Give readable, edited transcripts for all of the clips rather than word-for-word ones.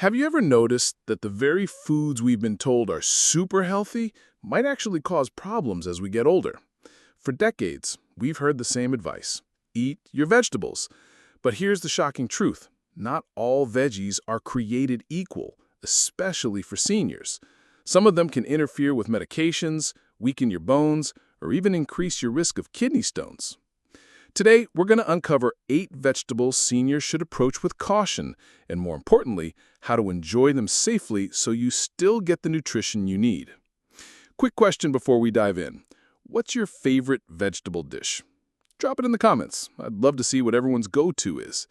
Have you ever noticed that the very foods we've been told are super healthy might actually cause problems as we get older? For decades, we've heard the same advice. Eat your vegetables. But here's the shocking truth. Not all veggies are created equal, especially for seniors. Some of them can interfere with medications, weaken your bones, or even increase your risk of kidney stones. Today, we're going to uncover 8 vegetables seniors should approach with caution, and more importantly, how to enjoy them safely so you still get the nutrition you need. Quick question before we dive in. What's your favorite vegetable dish? Drop it in the comments. I'd love to see what everyone's go-to is.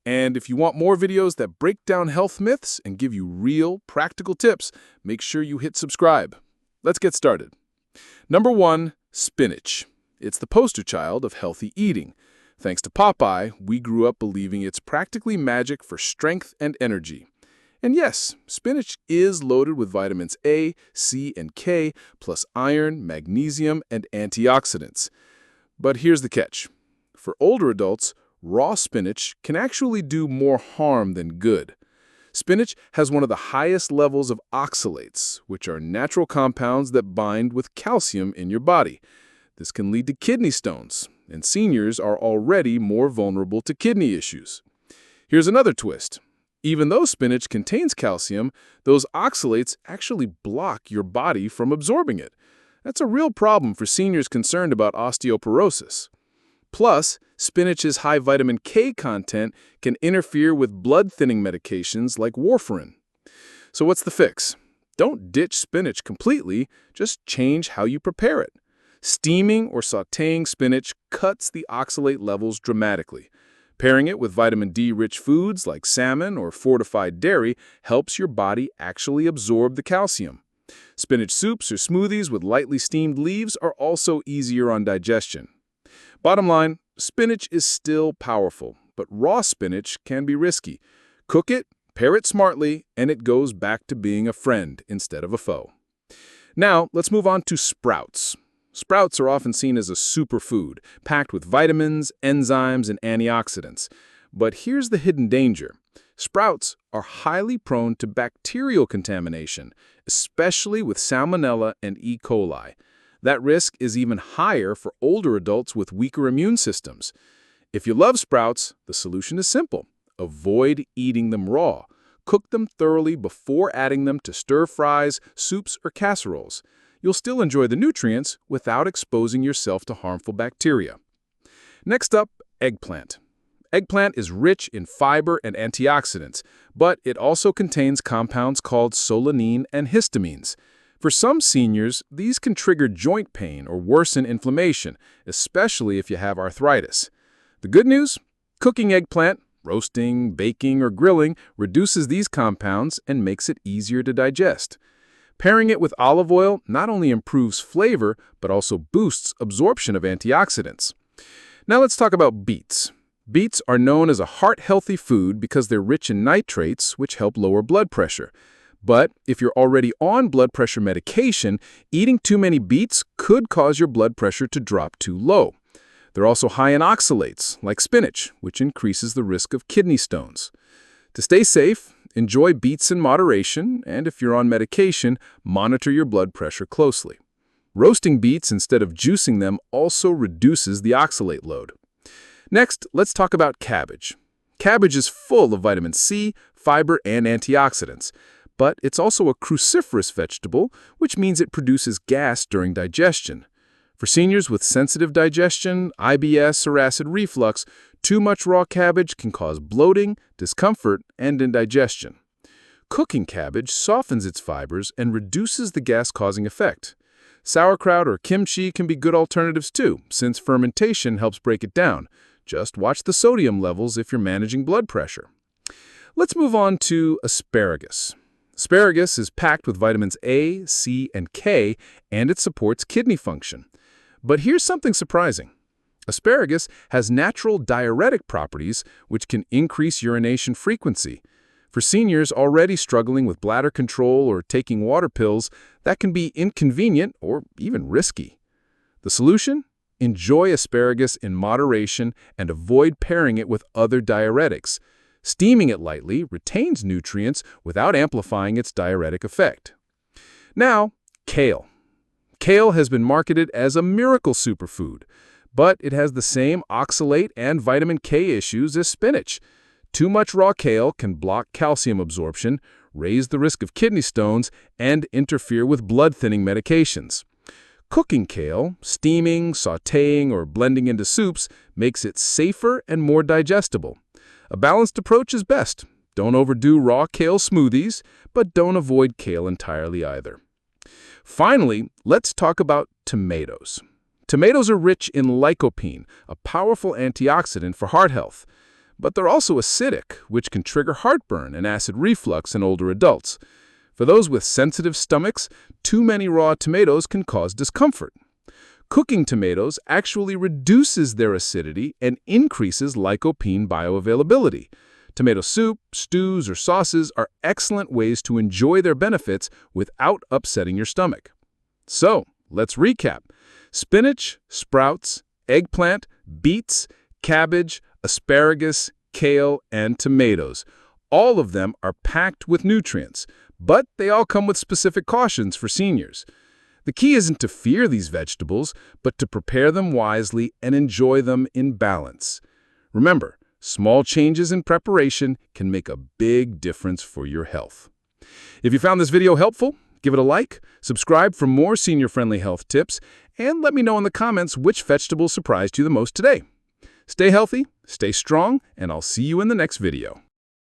And if you want more videos that break down health myths and give you real, practical tips, make sure you hit subscribe. Let's get started. Number 1, spinach. It's the poster child of healthy eating. Thanks to Popeye, we grew up believing it's practically magic for strength and energy. And yes, spinach is loaded with vitamins A, C, and K, plus iron, magnesium, and antioxidants. But here's the catch. For older adults, raw spinach can actually do more harm than good. Spinach has one of the highest levels of oxalates, which are natural compounds that bind with calcium in your body. This can lead to kidney stones, and seniors are already more vulnerable to kidney issues. Here's another twist. Even though spinach contains calcium, those oxalates actually block your body from absorbing it. That's a real problem for seniors concerned about osteoporosis. Plus, spinach's high vitamin K content can interfere with blood-thinning medications like warfarin. So what's the fix? Don't ditch spinach completely, just change how you prepare it. Steaming or sautéing spinach cuts the oxalate levels dramatically. Pairing it with vitamin D-rich foods like salmon or fortified dairy helps your body actually absorb the calcium. Spinach soups or smoothies with lightly steamed leaves are also easier on digestion. Bottom line, spinach is still powerful, but raw spinach can be risky. Cook it, pair it smartly, and it goes back to being a friend instead of a foe. Now, let's move on to sprouts. Sprouts are often seen as a superfood, packed with vitamins, enzymes, and antioxidants. But here's the hidden danger. Sprouts are highly prone to bacterial contamination, especially with Salmonella and E. coli. That risk is even higher for older adults with weaker immune systems. If you love sprouts, the solution is simple. Avoid eating them raw. Cook them thoroughly before adding them to stir-fries, soups, or casseroles. You'll still enjoy the nutrients without exposing yourself to harmful bacteria. Next up, eggplant. Eggplant is rich in fiber and antioxidants, but it also contains compounds called solanine and histamines. For some seniors, these can trigger joint pain or worsen inflammation, especially if you have arthritis. The good news? Cooking eggplant, roasting, baking, or grilling reduces these compounds and makes it easier to digest. Pairing it with olive oil not only improves flavor, but also boosts absorption of antioxidants. Now let's talk about beets. Beets are known as a heart-healthy food because they're rich in nitrates, which help lower blood pressure. But if you're already on blood pressure medication, eating too many beets could cause your blood pressure to drop too low. They're also high in oxalates, like spinach, which increases the risk of kidney stones. To stay safe, enjoy beets in moderation, and if you're on medication, monitor your blood pressure closely. Roasting beets instead of juicing them also reduces the oxalate load. Next, let's talk about cabbage. Cabbage is full of vitamin C, fiber, and antioxidants, but it's also a cruciferous vegetable, which means it produces gas during digestion. For seniors with sensitive digestion, IBS, or acid reflux, too much raw cabbage can cause bloating, discomfort, and indigestion. Cooking cabbage softens its fibers and reduces the gas-causing effect. Sauerkraut or kimchi can be good alternatives too, since fermentation helps break it down. Just watch the sodium levels if you're managing blood pressure. Let's move on to asparagus. Asparagus is packed with vitamins A, C, and K, and it supports kidney function. But here's something surprising. Asparagus has natural diuretic properties, which can increase urination frequency. For seniors already struggling with bladder control or taking water pills, that can be inconvenient or even risky. The solution? Enjoy asparagus in moderation and avoid pairing it with other diuretics. Steaming it lightly retains nutrients without amplifying its diuretic effect. Now, kale. Kale has been marketed as a miracle superfood, but it has the same oxalate and vitamin K issues as spinach. Too much raw kale can block calcium absorption, raise the risk of kidney stones, and interfere with blood-thinning medications. Cooking kale, steaming, sautéing, or blending into soups makes it safer and more digestible. A balanced approach is best. Don't overdo raw kale smoothies, but don't avoid kale entirely either. Finally, let's talk about tomatoes. Tomatoes are rich in lycopene, a powerful antioxidant for heart health. But they're also acidic, which can trigger heartburn and acid reflux in older adults. For those with sensitive stomachs, too many raw tomatoes can cause discomfort. Cooking tomatoes actually reduces their acidity and increases lycopene bioavailability. Tomato soup, stews, or sauces are excellent ways to enjoy their benefits without upsetting your stomach. So, let's recap. Spinach, sprouts, eggplant, beets, cabbage, asparagus, kale, and tomatoes. All of them are packed with nutrients, but they all come with specific cautions for seniors. The key isn't to fear these vegetables, but to prepare them wisely and enjoy them in balance. Remember, small changes in preparation can make a big difference for your health. If you found this video helpful, give it a like, subscribe for more senior-friendly health tips, and let me know in the comments which vegetable surprised you the most today. Stay healthy, stay strong, and I'll see you in the next video.